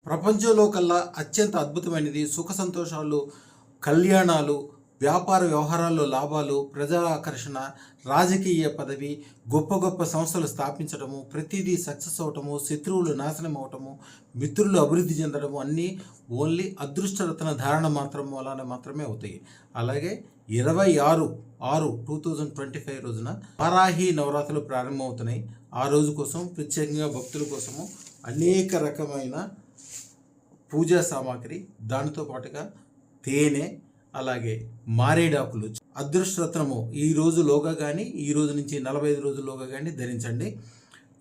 ప్రపంచంలో కల్లా అత్యంత అద్భుతమైనది సుఖ సంతోషాలు, కళ్యాణాలు, వ్యాపార వ్యవహారాల్లో లాభాలు, ప్రజా ఆకర్షణ, రాజకీయ పదవి, గొప్ప గొప్ప సంస్థలు స్థాపించడము, ప్రతిదీ సక్సెస్ అవటము, శత్రువులు నాశనం అవటము, మిత్రులు అభివృద్ధి చెందడము అన్నీ ఓన్లీ అదృష్టరత్న ధారణ వలన మాత్రమే అవుతాయి. అలాగే 26/6/2025 రోజున వారాహి నవరాత్రులు ప్రారంభమవుతున్నాయి. ఆ రోజు కోసం ప్రత్యేకంగా భక్తుల కోసము అనేక రకమైన పూజా సామాగ్రి, దానితో పాటుగా తేనె, అలాగే మారేడాకులు, అదృష్టరత్నము ఈ రోజులోగా కానీ ఈ రోజు నుంచి 45 రోజుల్లోగా కానీ ధరించండి.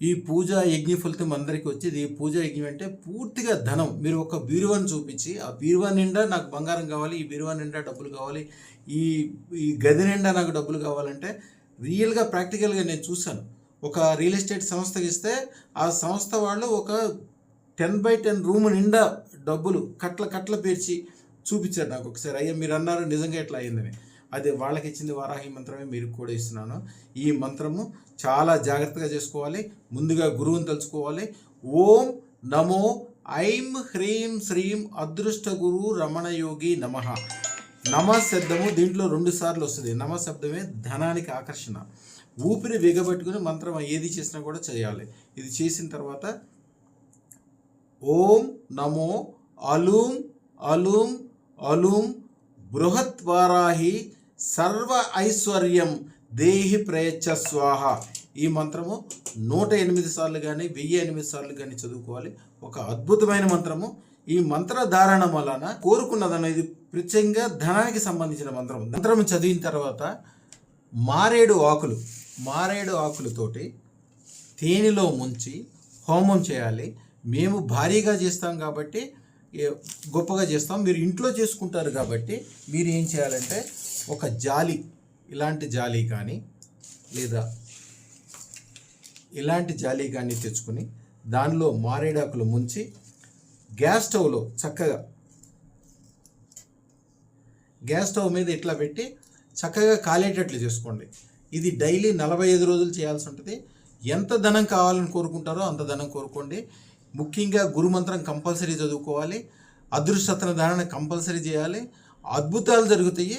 ఈ పూజా యజ్ఞ ఫలితం అందరికీ వచ్చేది. ఈ పూజా యజ్ఞం అంటే పూర్తిగా ధనం. మీరు ఒక బీరువాని చూపించి ఆ బీరువా నిండా నాకు బంగారం కావాలి, ఈ బీరువా నిండా డబ్బులు కావాలి, ఈ ఈ గది నిండా నాకు డబ్బులు కావాలంటే రియల్గా ప్రాక్టికల్గా నేను చూశాను. ఒక రియల్ ఎస్టేట్ సంస్థకి ఇస్తే ఆ సంస్థ వాళ్ళు ఒక 10/10 రూమ్ నిండా డబ్బులు కట్ల పేర్చి చూపించారు నాకు ఒకసారి. అయ్యా మీరు అన్నారు నిజంగా ఎట్లా అయిందని. అదే వాళ్ళకి ఇచ్చింది వారాహి మంత్రమే మీకు కూడా ఇస్తున్నాను. ఈ మంత్రము చాలా జాగ్రత్తగా చేసుకోవాలి. ముందుగా గురువుని తలుచుకోవాలి. ఓం నమో ఐం హ్రీం శ్రీం అదృష్ట గురు రమణ యోగి నమః. నమ శబ్దము దీంట్లో 2 సార్లు వస్తుంది. నమ శబ్దమే ధనానికి ఆకర్షణ. ఊపిరి బిగబెట్టుకుని మంత్రం ఏది చేసినా కూడా చేయాలి. ఇది చేసిన తర్వాత ఓం నమో అలూం అలూం అలూం బృహత్ వారాహి సర్వ ఐశ్వర్యం దేహి ప్రయచ్చ స్వాహ. ఈ మంత్రము 108 సార్లు కానీ 1008 సార్లు కానీ చదువుకోవాలి. ఒక అద్భుతమైన మంత్రము. ఈ మంత్ర ధారణ వలన కోరుకున్నదనేది ప్రత్యేకంగా ధనానికి సంబంధించిన మంత్రం. మంత్రం చదివిన తర్వాత మారేడు ఆకులతోటి తేనెలో ముంచి హోమం చేయాలి. మేము భారీగా చేస్తాం కాబట్టి గొప్పగా చేస్తాం. మీరు ఇంట్లో చేసుకుంటారు కాబట్టి మీరు ఏం చేయాలంటే ఒక జాలి, ఇలాంటి జాలి కానీ లేదా ఇలాంటి జాలి కానీ తెచ్చుకొని దానిలో మారేడాకులు ముంచి గ్యాస్ స్టవ్ మీద ఇట్లా పెట్టి చక్కగా కాలేటట్లు చేసుకోండి. ఇది డైలీ 45 రోజులు చేయాల్సి ఉంటుంది. ఎంత ధనం కావాలని కోరుకుంటారో అంత ధనం కోరుకోండి. ముఖ్యంగా గురుమంత్రం కంపల్సరీ చదువుకోవాలి. అదృష్టరత్న ధారణ కంపల్సరీ చేయాలి. అద్భుతాలు జరుగుతాయి.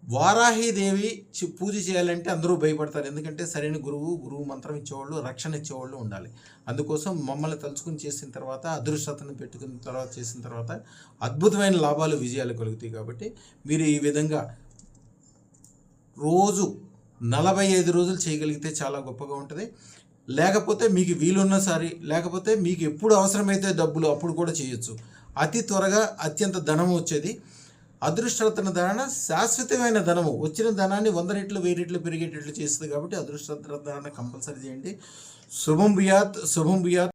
వారాహీదేవి పూజ చేయాలంటే అందరూ భయపడతారు. ఎందుకంటే సరైన గురువు మంత్రం ఇచ్చేవాళ్ళు, రక్షణ ఇచ్చేవాళ్ళు ఉండాలి. అందుకోసం మమ్మల్ని తలుచుకుని చేసిన తర్వాత, అదృష్టరత్నం పెట్టుకున్న తర్వాత చేసిన తర్వాత అద్భుతమైన లాభాలు, విజయాలు కలుగుతాయి. కాబట్టి మీరు ఈ విధంగా రోజు 45 రోజులు చేయగలిగితే చాలా గొప్పగా ఉంటుంది. లేకపోతే మీకు లేకపోతే మీకు ఎప్పుడు అవసరమైతే డబ్బులు అప్పుడు కూడా చేయొచ్చు. అతి త్వరగా అత్యంత ధనం వచ్చేది. అదృష్టరత్న ధారణ శాశ్వతమైన ధనము. వచ్చిన ధనాన్ని 100 రెట్లు 1000 రెట్లు పెరిగేటట్లు చేస్తుంది. కాబట్టి అదృష్టరత్న ధారణ కంపల్సరీ చేయండి. శుభం భూయాత్.